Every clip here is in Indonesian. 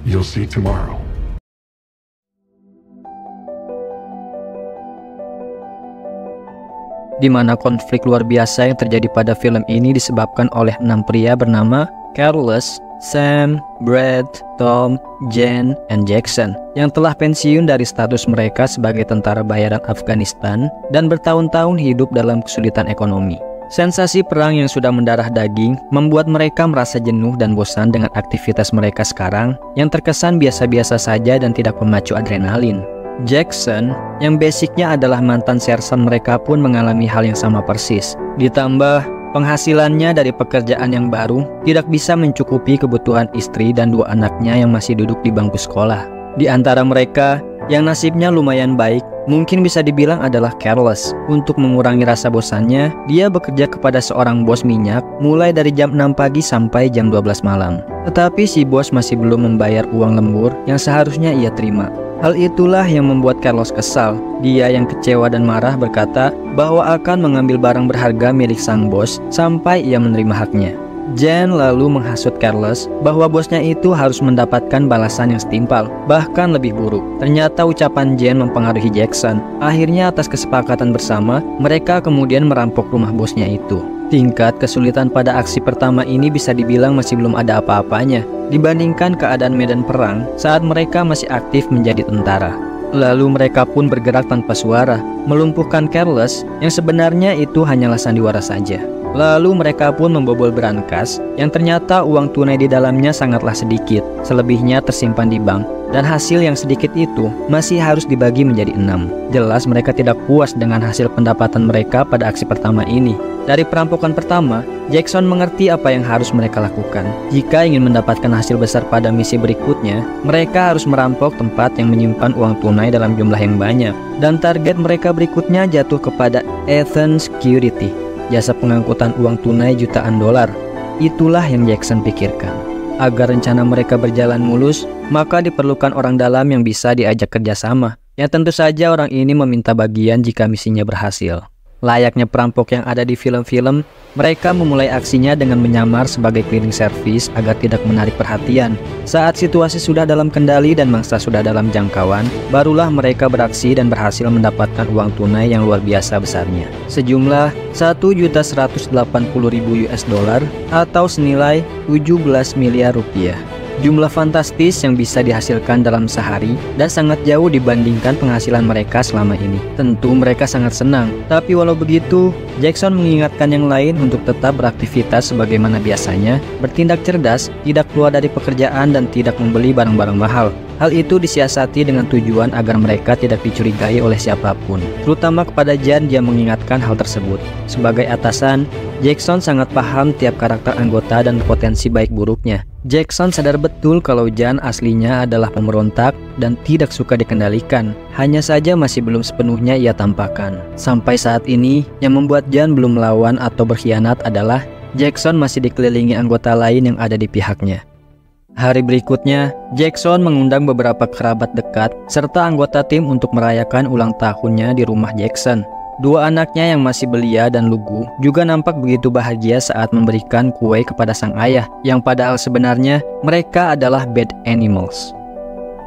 You'll see tomorrow. Di mana konflik luar biasa yang terjadi pada film ini disebabkan oleh 6 pria bernama Carlos, Sam, Brad, Tom, Jen, and Jackson yang telah pensiun dari status mereka sebagai tentara bayaran Afghanistan dan bertahun-tahun hidup dalam kesulitan ekonomi. Sensasi perang yang sudah mendarah daging membuat mereka merasa jenuh dan bosan dengan aktivitas mereka sekarang yang terkesan biasa-biasa saja dan tidak memacu adrenalin. Jackson, yang basicnya adalah mantan sersan mereka pun mengalami hal yang sama persis. Ditambah, penghasilannya dari pekerjaan yang baru tidak bisa mencukupi kebutuhan istri dan 2 anaknya yang masih duduk di bangku sekolah. Di antara mereka, yang nasibnya lumayan baik, mungkin bisa dibilang adalah Carlos. Untuk mengurangi rasa bosannya, dia bekerja kepada seorang bos minyak mulai dari jam 6 pagi sampai jam 12 malam. Tetapi si bos masih belum membayar uang lembur yang seharusnya ia terima. Hal itulah yang membuat Carlos kesal. Dia yang kecewa dan marah berkata bahwa akan mengambil barang berharga milik sang bos sampai ia menerima haknya. Jen lalu menghasut Carlos bahwa bosnya itu harus mendapatkan balasan yang setimpal, bahkan lebih buruk. Ternyata ucapan Jen mempengaruhi Jackson. Akhirnya atas kesepakatan bersama, mereka kemudian merampok rumah bosnya itu. Tingkat kesulitan pada aksi pertama ini bisa dibilang masih belum ada apa-apanya dibandingkan keadaan medan perang saat mereka masih aktif menjadi tentara. Lalu mereka pun bergerak tanpa suara, melumpuhkan Carlos yang sebenarnya itu hanyalah sandiwara saja. Lalu mereka pun membobol brankas yang ternyata uang tunai di dalamnya sangatlah sedikit, selebihnya tersimpan di bank, dan hasil yang sedikit itu masih harus dibagi menjadi 6. Jelas mereka tidak puas dengan hasil pendapatan mereka pada aksi pertama ini. Dari perampokan pertama, Jackson mengerti apa yang harus mereka lakukan. Jika ingin mendapatkan hasil besar pada misi berikutnya, mereka harus merampok tempat yang menyimpan uang tunai dalam jumlah yang banyak. Dan target mereka berikutnya jatuh kepada Ethan Security, jasa pengangkutan uang tunai jutaan dolar. Itulah yang Jackson pikirkan. Agar rencana mereka berjalan mulus, maka diperlukan orang dalam yang bisa diajak kerjasama. Yang tentu saja orang ini meminta bagian jika misinya berhasil. Layaknya perampok yang ada di film-film, mereka memulai aksinya dengan menyamar sebagai cleaning service agar tidak menarik perhatian. Saat situasi sudah dalam kendali dan mangsa sudah dalam jangkauan, barulah mereka beraksi dan berhasil mendapatkan uang tunai yang luar biasa besarnya. Sejumlah 1.180.000 US dollar atau senilai 17 miliar rupiah. Jumlah fantastis yang bisa dihasilkan dalam sehari dan sangat jauh dibandingkan penghasilan mereka selama ini. Tentu mereka sangat senang, tapi walau begitu, Jackson mengingatkan yang lain untuk tetap beraktivitas sebagaimana biasanya, bertindak cerdas, tidak keluar dari pekerjaan dan tidak membeli barang-barang mahal. Hal itu disiasati dengan tujuan agar mereka tidak dicurigai oleh siapapun. Terutama kepada Jan, dia mengingatkan hal tersebut. Sebagai atasan, Jackson sangat paham tiap karakter anggota dan potensi baik buruknya. Jackson sadar betul kalau Jan aslinya adalah pemberontak dan tidak suka dikendalikan. Hanya saja masih belum sepenuhnya ia tampakkan. Sampai saat ini, yang membuat Jan belum melawan atau berkhianat adalah Jackson masih dikelilingi anggota lain yang ada di pihaknya. Hari berikutnya, Jackson mengundang beberapa kerabat dekat serta anggota tim untuk merayakan ulang tahunnya di rumah Jackson. 2 anaknya yang masih belia dan lugu juga nampak begitu bahagia saat memberikan kue kepada sang ayah, yang padahal sebenarnya mereka adalah bad animals.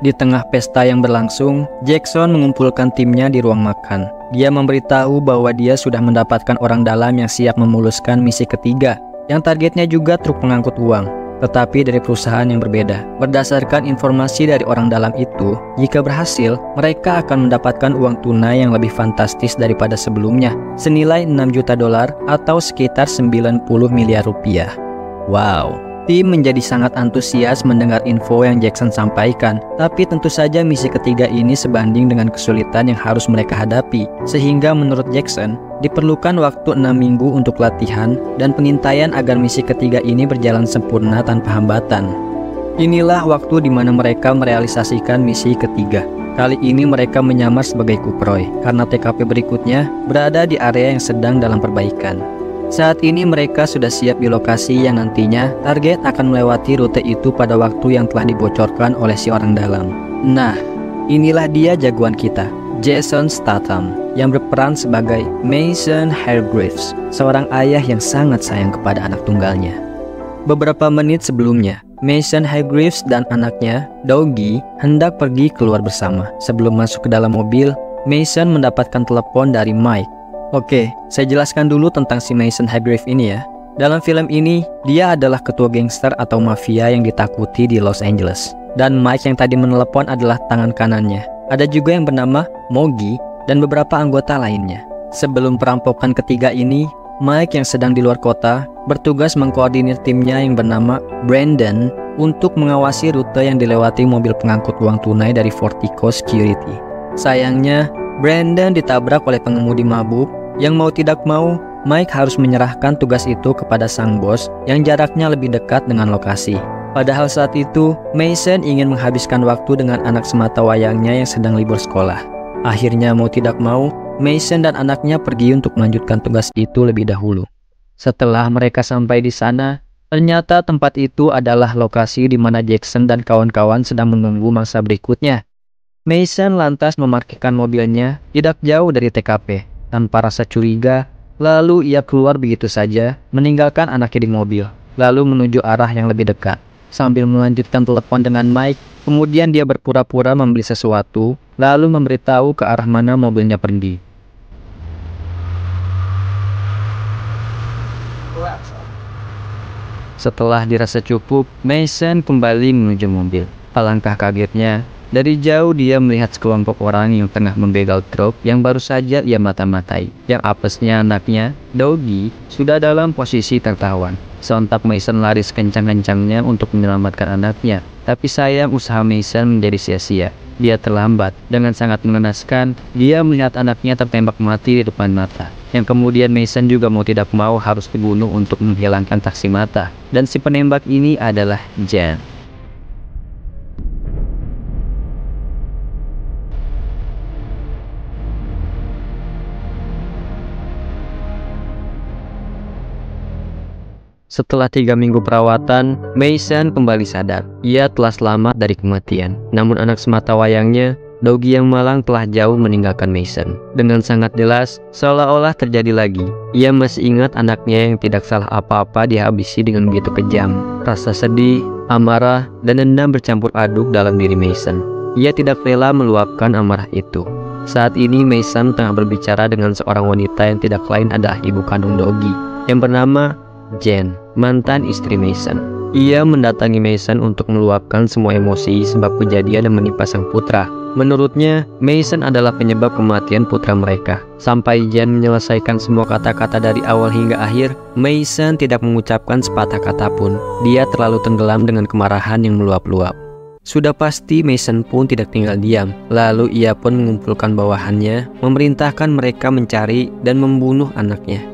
Di tengah pesta yang berlangsung, Jackson mengumpulkan timnya di ruang makan. Dia memberitahu bahwa dia sudah mendapatkan orang dalam yang siap memuluskan misi ketiga, yang targetnya juga truk pengangkut uang. Tetapi dari perusahaan yang berbeda. Berdasarkan informasi dari orang dalam itu, jika berhasil, mereka akan mendapatkan uang tunai yang lebih fantastis daripada sebelumnya, senilai 6 juta dolar atau sekitar 90 miliar rupiah. Wow! Tim menjadi sangat antusias mendengar info yang Jackson sampaikan, tapi tentu saja misi ketiga ini sebanding dengan kesulitan yang harus mereka hadapi, sehingga menurut Jackson, diperlukan waktu 6 minggu untuk latihan dan pengintaian agar misi ketiga ini berjalan sempurna tanpa hambatan. Inilah waktu di mana mereka merealisasikan misi ketiga. Kali ini mereka menyamar sebagai kuproy, karena TKP berikutnya berada di area yang sedang dalam perbaikan. Saat ini mereka sudah siap di lokasi yang nantinya target akan melewati rute itu pada waktu yang telah dibocorkan oleh si orang dalam. Nah, inilah dia jagoan kita, Jason Statham, yang berperan sebagai Mason Hargreaves, seorang ayah yang sangat sayang kepada anak tunggalnya. Beberapa menit sebelumnya, Mason Hargreaves dan anaknya, Dougie, hendak pergi keluar bersama. Sebelum masuk ke dalam mobil, Mason mendapatkan telepon dari Mike. Oke, saya jelaskan dulu tentang si Mason Hargreaves ini ya. Dalam film ini, dia adalah ketua gangster atau mafia yang ditakuti di Los Angeles. Dan Mike yang tadi menelepon adalah tangan kanannya. Ada juga yang bernama Mogi dan beberapa anggota lainnya. Sebelum perampokan ketiga ini, Mike yang sedang di luar kota bertugas mengkoordinir timnya yang bernama Brandon untuk mengawasi rute yang dilewati mobil pengangkut uang tunai dari Fortico Security. Sayangnya, Brandon ditabrak oleh pengemudi mabuk yang mau tidak mau, Mike harus menyerahkan tugas itu kepada sang bos yang jaraknya lebih dekat dengan lokasi. Padahal saat itu, Mason ingin menghabiskan waktu dengan anak sematawayangnya yang sedang libur sekolah. Akhirnya mau tidak mau, Mason dan anaknya pergi untuk melanjutkan tugas itu lebih dahulu. Setelah mereka sampai di sana, ternyata tempat itu adalah lokasi di mana Jackson dan kawan-kawan sedang menunggu mangsa berikutnya. Mason lantas memarkirkan mobilnya tidak jauh dari TKP. Tanpa rasa curiga, lalu ia keluar begitu saja, meninggalkan anaknya di mobil, lalu menuju arah yang lebih dekat. Sambil melanjutkan telepon dengan Mike, kemudian dia berpura-pura membeli sesuatu, lalu memberitahu ke arah mana mobilnya pergi. Setelah dirasa cukup, Mason kembali menuju mobil. Alangkah kagetnya, dari jauh dia melihat sekelompok orang yang tengah membegal truk yang baru saja ia mata-matai. Yang apesnya anaknya, Dougie, sudah dalam posisi tertawan. Sontak Mason lari sekencang-kencangnya untuk menyelamatkan anaknya. Tapi sayang usaha Mason menjadi sia-sia. Dia terlambat. Dengan sangat mengenaskan, dia melihat anaknya tertembak mati di depan mata. Yang kemudian Mason juga mau tidak mau harus dibunuh untuk menghilangkan saksi mata. Dan si penembak ini adalah Jen. Setelah 3 minggu perawatan, Mason kembali sadar. Ia telah selamat dari kematian. Namun anak sematawayangnya, Dougie yang malang, telah jauh meninggalkan Mason. Dengan sangat jelas, seolah-olah terjadi lagi. Ia masih ingat anaknya yang tidak salah apa-apa dihabisi dengan begitu kejam. Rasa sedih, amarah, dan dendam bercampur aduk dalam diri Mason. Ia tidak rela meluapkan amarah itu. Saat ini Mason tengah berbicara dengan seorang wanita yang tidak lain adalah ibu kandung Dougie, yang bernama Jen, mantan istri Mason. Ia mendatangi Mason untuk meluapkan semua emosi sebab kejadian yang menimpa sang putra. Menurutnya, Mason adalah penyebab kematian putra mereka. Sampai Jen menyelesaikan semua kata-kata dari awal hingga akhir, Mason tidak mengucapkan sepatah kata pun. Dia terlalu tenggelam dengan kemarahan yang meluap-luap. Sudah pasti Mason pun tidak tinggal diam. Lalu ia pun mengumpulkan bawahannya, memerintahkan mereka mencari dan membunuh anaknya.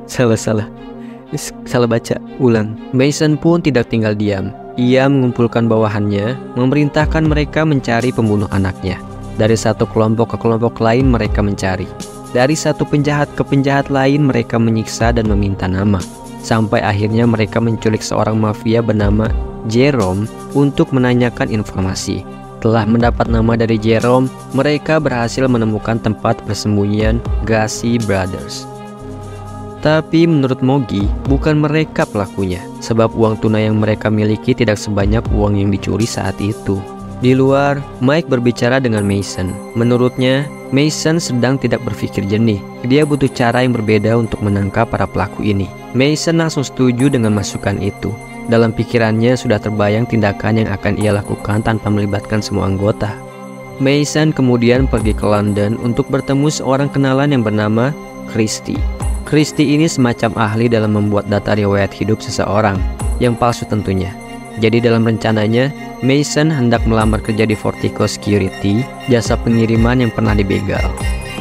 Salah baca, ulang. Mason pun tidak tinggal diam. Ia mengumpulkan bawahannya, memerintahkan mereka mencari pembunuh anaknya. Dari satu kelompok ke kelompok lain mereka mencari. Dari satu penjahat ke penjahat lain mereka menyiksa dan meminta nama. Sampai akhirnya mereka menculik seorang mafia bernama Jerome untuk menanyakan informasi. Telah mendapat nama dari Jerome, mereka berhasil menemukan tempat persembunyian Gacy Brothers. Tapi menurut Mogi, bukan mereka pelakunya, sebab uang tunai yang mereka miliki tidak sebanyak uang yang dicuri saat itu. Di luar, Mike berbicara dengan Mason. Menurutnya, Mason sedang tidak berpikir jernih. Dia butuh cara yang berbeda untuk menangkap para pelaku ini. Mason langsung setuju dengan masukan itu. Dalam pikirannya sudah terbayang tindakan yang akan ia lakukan tanpa melibatkan semua anggota. Mason kemudian pergi ke London untuk bertemu seorang kenalan yang bernama Christy. Christy ini semacam ahli dalam membuat data riwayat hidup seseorang, yang palsu tentunya. Jadi dalam rencananya, Mason hendak melamar kerja di Fortico Security, jasa pengiriman yang pernah dibegal.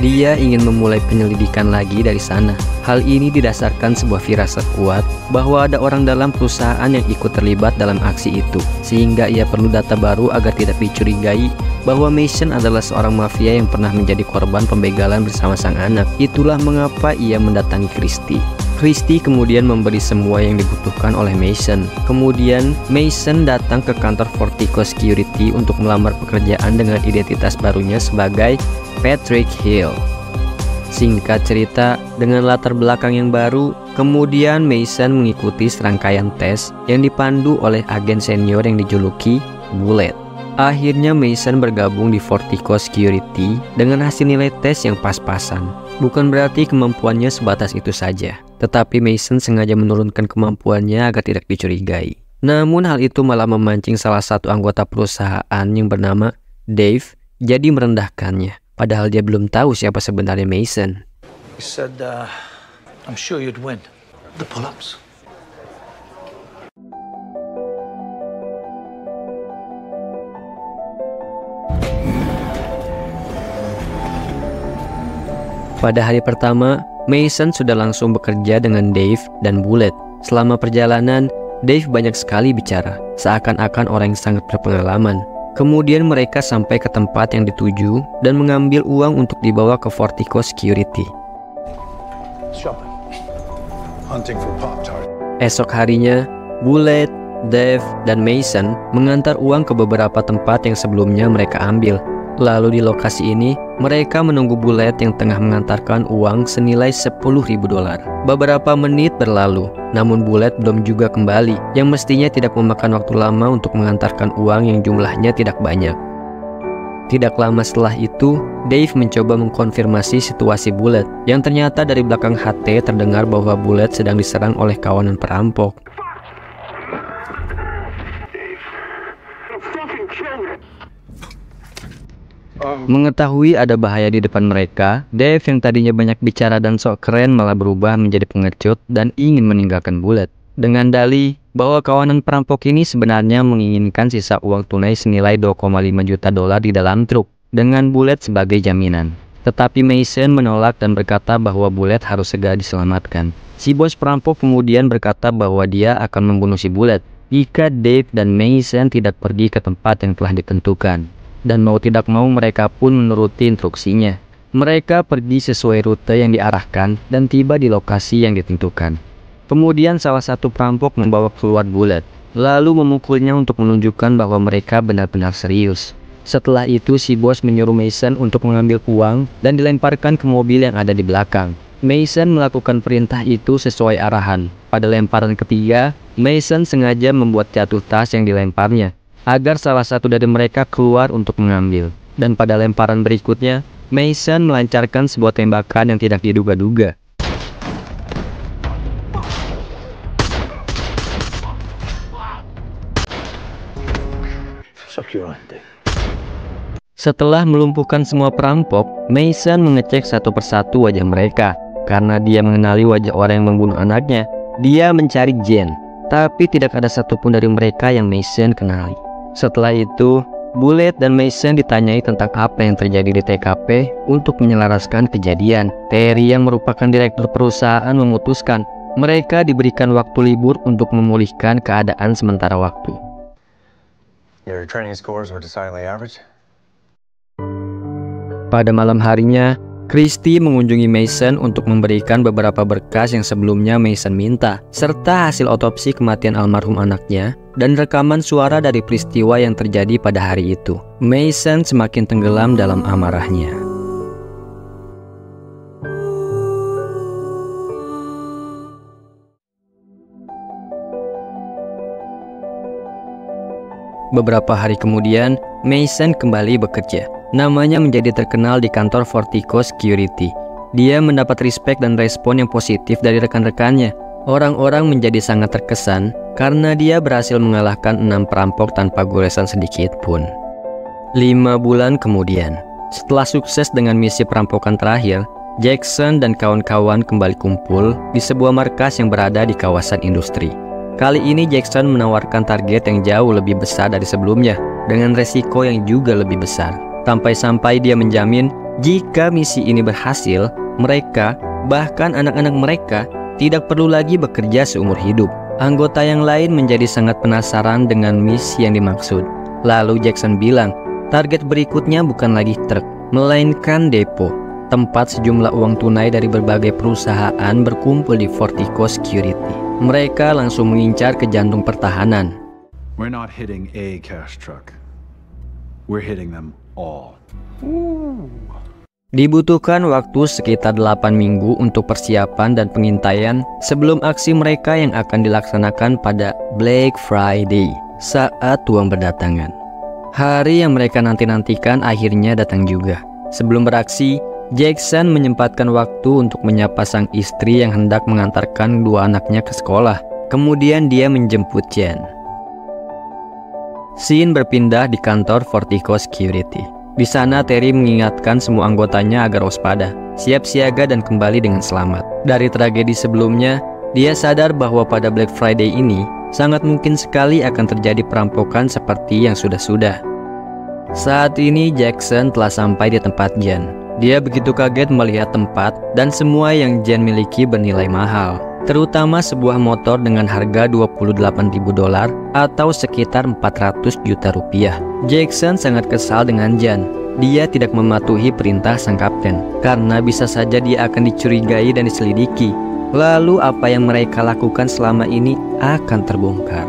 Dia ingin memulai penyelidikan lagi dari sana. Hal ini didasarkan sebuah firasat kuat bahwa ada orang dalam perusahaan yang ikut terlibat dalam aksi itu, sehingga ia perlu data baru agar tidak dicurigai bahwa Mason adalah seorang mafia yang pernah menjadi korban pembegalan bersama sang anak. Itulah mengapa ia mendatangi Christy. Christy kemudian memberi semua yang dibutuhkan oleh Mason. Kemudian Mason datang ke kantor Fortico Security untuk melamar pekerjaan dengan identitas barunya sebagai Patrick Hill. Singkat cerita, dengan latar belakang yang baru, Kemudian Mason mengikuti serangkaian tes yang dipandu oleh agen senior yang dijuluki Bullet. Akhirnya Mason bergabung di Vertigo Security dengan hasil nilai tes yang pas-pasan. Bukan berarti kemampuannya sebatas itu saja, tetapi Mason sengaja menurunkan kemampuannya agar tidak dicurigai. Namun hal itu malah memancing salah satu anggota perusahaan yang bernama Dave jadi merendahkannya, padahal dia belum tahu siapa sebenarnya Mason. He said, I'm sure you'd win the pull-ups. Pada hari pertama, Mason sudah langsung bekerja dengan Dave dan Bullet. Selama perjalanan, Dave banyak sekali bicara, seakan-akan orang yang sangat berpengalaman. Kemudian mereka sampai ke tempat yang dituju dan mengambil uang untuk dibawa ke Vertigo Security. Shopping. Hunting for Pop-Tart. Esok harinya, Bullet, Dave, dan Mason mengantar uang ke beberapa tempat yang sebelumnya mereka ambil. Lalu di lokasi ini, mereka menunggu Bullet yang tengah mengantarkan uang senilai $10.000. Beberapa menit berlalu, namun Bullet belum juga kembali, yang mestinya tidak memakan waktu lama untuk mengantarkan uang yang jumlahnya tidak banyak. Tidak lama setelah itu, Dave mencoba mengkonfirmasi situasi Bullet, yang ternyata dari belakang HT terdengar bahwa Bullet sedang diserang oleh kawanan perampok. Mengetahui ada bahaya di depan mereka, Dave yang tadinya banyak bicara dan sok keren malah berubah menjadi pengecut dan ingin meninggalkan Bullet. Dengan dalih bahwa kawanan perampok ini sebenarnya menginginkan sisa uang tunai senilai $2,5 juta di dalam truk, dengan Bullet sebagai jaminan. Tetapi Mason menolak dan berkata bahwa Bullet harus segera diselamatkan. Si bos perampok kemudian berkata bahwa dia akan membunuh si Bullet jika Dave dan Mason tidak pergi ke tempat yang telah ditentukan. Dan mau tidak mau mereka pun menuruti instruksinya. Mereka pergi sesuai rute yang diarahkan dan tiba di lokasi yang ditentukan. Kemudian salah satu perampok membawa keluar Bullet, lalu memukulnya untuk menunjukkan bahwa mereka benar-benar serius. Setelah itu si bos menyuruh Mason untuk mengambil uang dan dilemparkan ke mobil yang ada di belakang. Mason melakukan perintah itu sesuai arahan. Pada lemparan ketiga, Mason sengaja membuat jatuh tas yang dilemparnya, agar salah satu dari mereka keluar untuk mengambil. Dan pada lemparan berikutnya, Mason melancarkan sebuah tembakan yang tidak diduga-duga. Setelah melumpuhkan semua perampok, Mason mengecek satu persatu wajah mereka. Karena dia mengenali wajah orang yang membunuh anaknya, dia mencari Jen, tapi tidak ada satupun dari mereka yang Mason kenali. Setelah itu, Bullet dan Mason ditanyai tentang apa yang terjadi di TKP untuk menyelaraskan kejadian. Terry yang merupakan direktur perusahaan memutuskan mereka diberikan waktu libur untuk memulihkan keadaan sementara waktu. Your training scores were decidedly average. Pada malam harinya, Christy mengunjungi Mason untuk memberikan beberapa berkas yang sebelumnya Mason minta, serta hasil otopsi kematian almarhum anaknya dan rekaman suara dari peristiwa yang terjadi pada hari itu. Mason semakin tenggelam dalam amarahnya. Beberapa hari kemudian, Mason kembali bekerja. Namanya menjadi terkenal di kantor Vertigo Security. Dia mendapat respek dan respon yang positif dari rekan-rekannya. Orang-orang menjadi sangat terkesan karena dia berhasil mengalahkan 6 perampok tanpa goresan sedikit pun. 5 bulan kemudian, setelah sukses dengan misi perampokan terakhir, Jackson dan kawan-kawan kembali kumpul di sebuah markas yang berada di kawasan industri. Kali ini Jackson menawarkan target yang jauh lebih besar dari sebelumnya, dengan resiko yang juga lebih besar. Sampai-sampai dia menjamin jika misi ini berhasil, mereka, bahkan anak-anak mereka, tidak perlu lagi bekerja seumur hidup. Anggota yang lain menjadi sangat penasaran dengan misi yang dimaksud. Lalu Jackson bilang, target berikutnya bukan lagi truk, melainkan depo, tempat sejumlah uang tunai dari berbagai perusahaan berkumpul di Vertigo Security. Mereka langsung mengincar ke jantung pertahanan. We're not hitting a cash truck. We're hitting them all. Dibutuhkan waktu sekitar 8 minggu untuk persiapan dan pengintaian sebelum aksi mereka yang akan dilaksanakan pada Black Friday saat uang berdatangan. Hari yang mereka nanti-nantikan akhirnya datang juga. Sebelum beraksi, Jackson menyempatkan waktu untuk menyapa sang istri yang hendak mengantarkan dua anaknya ke sekolah. Kemudian dia menjemput Jen. Scene berpindah di kantor Vertigo Security. Di sana Terry mengingatkan semua anggotanya agar waspada, siap siaga dan kembali dengan selamat. Dari tragedi sebelumnya, dia sadar bahwa pada Black Friday ini sangat mungkin sekali akan terjadi perampokan seperti yang sudah-sudah. Saat ini Jackson telah sampai di tempat Jen. Dia begitu kaget melihat tempat dan semua yang Jen miliki bernilai mahal, terutama sebuah motor dengan harga $28.000 atau sekitar 400 juta rupiah. Jackson sangat kesal dengan Jen. Dia tidak mematuhi perintah sang kapten karena bisa saja dia akan dicurigai dan diselidiki. Lalu apa yang mereka lakukan selama ini akan terbongkar.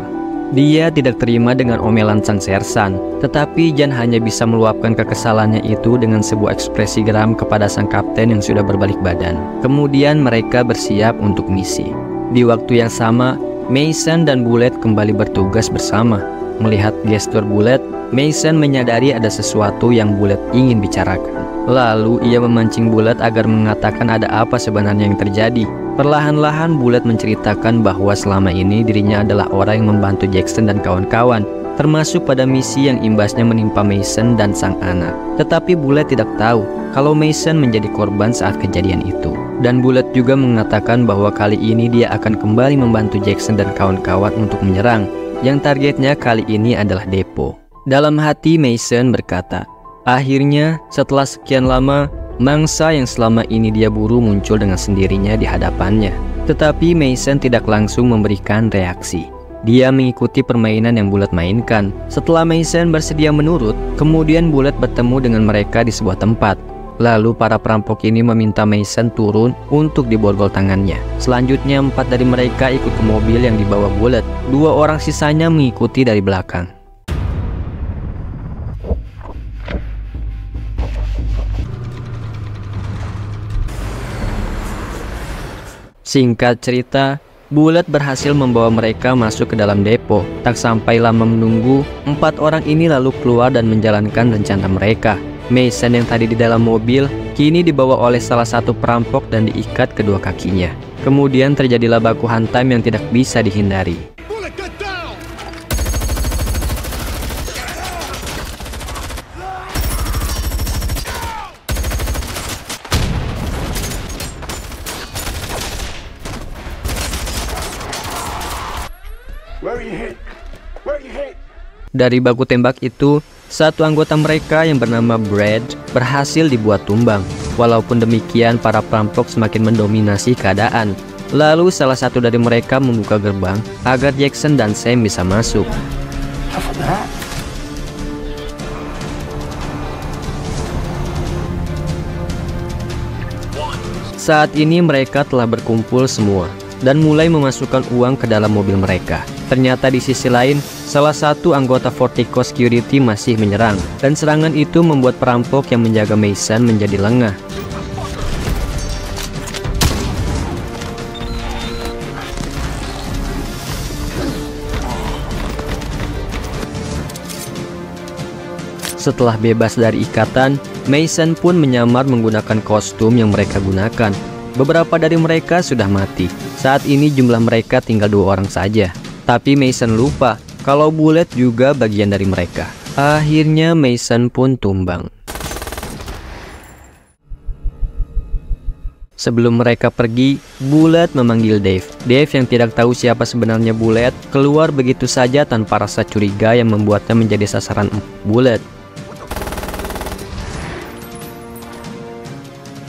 Dia tidak terima dengan omelan sang sersan, tetapi Jen hanya bisa meluapkan kekesalannya itu dengan sebuah ekspresi geram kepada sang kapten yang sudah berbalik badan. Kemudian mereka bersiap untuk misi. Di waktu yang sama, Mason dan Bullet kembali bertugas bersama. Melihat gestur Bullet, Mason menyadari ada sesuatu yang Bullet ingin bicarakan. Lalu ia memancing Bullet agar mengatakan ada apa sebenarnya yang terjadi. Perlahan-lahan Bullet menceritakan bahwa selama ini dirinya adalah orang yang membantu Jackson dan kawan-kawan, termasuk pada misi yang imbasnya menimpa Mason dan sang anak. Tetapi Bullet tidak tahu kalau Mason menjadi korban saat kejadian itu. Dan Bullet juga mengatakan bahwa kali ini dia akan kembali membantu Jackson dan kawan-kawan untuk menyerang, yang targetnya kali ini adalah depo. Dalam hati Mason berkata, akhirnya setelah sekian lama, mangsa yang selama ini dia buru muncul dengan sendirinya di hadapannya. Tetapi Mason tidak langsung memberikan reaksi. Dia mengikuti permainan yang Bullet mainkan. Setelah Mason bersedia menurut, kemudian Bullet bertemu dengan mereka di sebuah tempat. Lalu para perampok ini meminta Mason turun untuk diborgol tangannya. Selanjutnya 4 dari mereka ikut ke mobil yang dibawa Bullet. 2 orang sisanya mengikuti dari belakang. Singkat cerita, Bullet berhasil membawa mereka masuk ke dalam depo. Tak sampai lama menunggu, 4 orang ini lalu keluar dan menjalankan rencana mereka. Mason yang tadi di dalam mobil, kini dibawa oleh salah satu perampok dan diikat kedua kakinya. Kemudian terjadilah baku hantam yang tidak bisa dihindari. Dari baku tembak itu, satu anggota mereka yang bernama Brad berhasil dibuat tumbang. Walaupun demikian, para perampok semakin mendominasi keadaan. Lalu salah satu dari mereka membuka gerbang agar Jackson dan Sam bisa masuk. Saat ini mereka telah berkumpul semua dan mulai memasukkan uang ke dalam mobil mereka. Ternyata di sisi lain, salah satu anggota Vertigo Security masih menyerang, dan serangan itu membuat perampok yang menjaga Mason menjadi lengah. Setelah bebas dari ikatan, Mason pun menyamar menggunakan kostum yang mereka gunakan. Beberapa dari mereka sudah mati. Saat ini jumlah mereka tinggal 2 orang saja. Tapi Mason lupa kalau Bullet juga bagian dari mereka. Akhirnya Mason pun tumbang. Sebelum mereka pergi, Bullet memanggil Dave. Dave yang tidak tahu siapa sebenarnya Bullet keluar begitu saja tanpa rasa curiga yang membuatnya menjadi sasaran Bullet.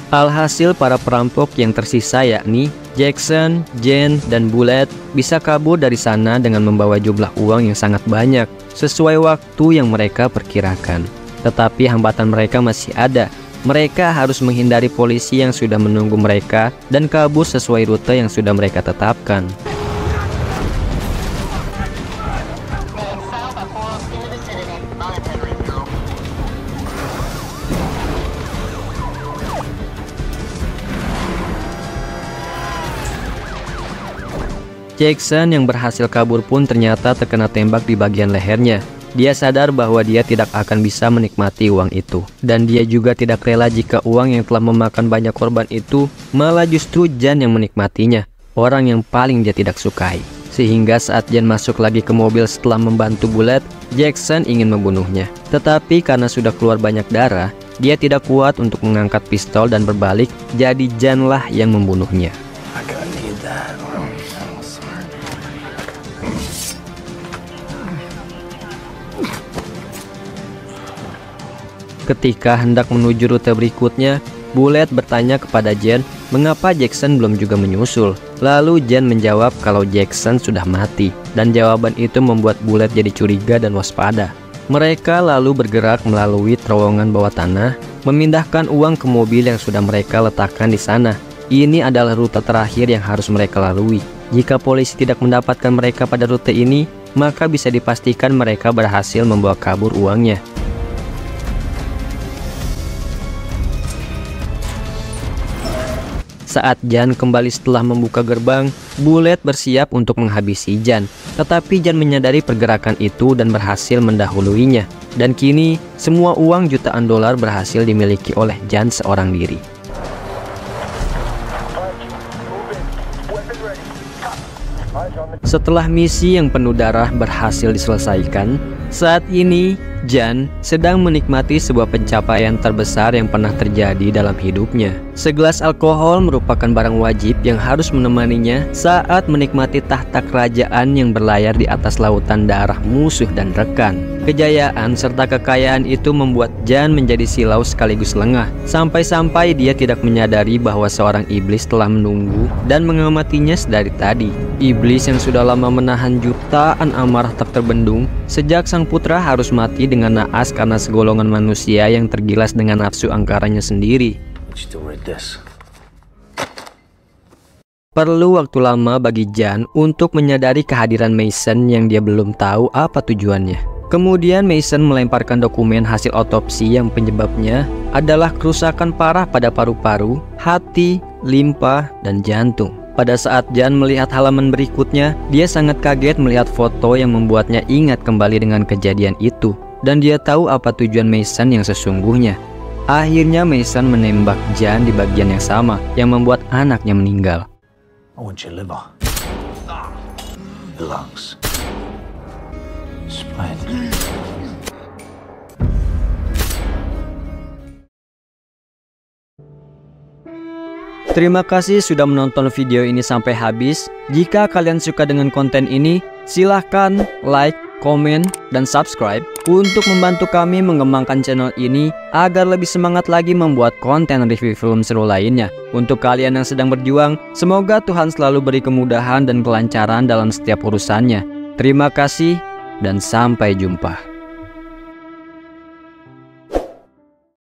Alhasil para perampok yang tersisa yakni Jackson, Jen, dan Bullet bisa kabur dari sana dengan membawa jumlah uang yang sangat banyak sesuai waktu yang mereka perkirakan. Tetapi hambatan mereka masih ada. Mereka harus menghindari polisi yang sudah menunggu mereka dan kabur sesuai rute yang sudah mereka tetapkan. Jackson yang berhasil kabur pun ternyata terkena tembak di bagian lehernya. Dia sadar bahwa dia tidak akan bisa menikmati uang itu. Dan dia juga tidak rela jika uang yang telah memakan banyak korban itu malah justru Jan yang menikmatinya, orang yang paling dia tidak sukai. Sehingga saat Jan masuk lagi ke mobil setelah membantu Bullet, Jackson ingin membunuhnya. Tetapi karena sudah keluar banyak darah, dia tidak kuat untuk mengangkat pistol dan berbalik, jadi Jan lah yang membunuhnya. Ketika hendak menuju rute berikutnya, Bullet bertanya kepada Jan mengapa Jackson belum juga menyusul. Lalu Jan menjawab kalau Jackson sudah mati, dan jawaban itu membuat Bullet jadi curiga dan waspada. Mereka lalu bergerak melalui terowongan bawah tanah, memindahkan uang ke mobil yang sudah mereka letakkan di sana. Ini adalah rute terakhir yang harus mereka lalui. Jika polisi tidak mendapatkan mereka pada rute ini, maka bisa dipastikan mereka berhasil membawa kabur uangnya. Saat Jan kembali setelah membuka gerbang, Bullet bersiap untuk menghabisi Jan. Tetapi Jan menyadari pergerakan itu dan berhasil mendahuluinya. Dan kini, semua uang jutaan dolar berhasil dimiliki oleh Jan seorang diri. Setelah misi yang penuh darah berhasil diselesaikan, saat ini Jan sedang menikmati sebuah pencapaian terbesar yang pernah terjadi dalam hidupnya. Segelas alkohol merupakan barang wajib yang harus menemaninya saat menikmati tahta kerajaan yang berlayar di atas lautan darah musuh dan rekan. Kejayaan serta kekayaan itu membuat Jan menjadi silau sekaligus lengah, sampai-sampai dia tidak menyadari bahwa seorang iblis telah menunggu dan mengamatinya sedari tadi. Iblis yang sudah lama menahan jutaan amarah tak terbendung sejak sang putra harus mati dengan naas karena segolongan manusia yang tergilas dengan nafsu angkaranya sendiri. Perlu waktu lama bagi Jan untuk menyadari kehadiran Mason yang dia belum tahu apa tujuannya. Kemudian Mason melemparkan dokumen hasil otopsi yang penyebabnya adalah kerusakan parah pada paru-paru, hati, limpa, dan jantung. Pada saat Jan melihat halaman berikutnya, dia sangat kaget melihat foto yang membuatnya ingat kembali dengan kejadian itu. Dan dia tahu apa tujuan Mason yang sesungguhnya. Akhirnya Mason menembak Jan di bagian yang sama, yang membuat anaknya meninggal. I want your liver. Your lungs. Spine. Terima kasih sudah menonton video ini sampai habis. Jika kalian suka dengan konten ini, silahkan like, komen, dan subscribe untuk membantu kami mengembangkan channel ini agar lebih semangat lagi membuat konten review film seru lainnya. Untuk kalian yang sedang berjuang, semoga Tuhan selalu beri kemudahan dan kelancaran dalam setiap urusannya. Terima kasih dan sampai jumpa.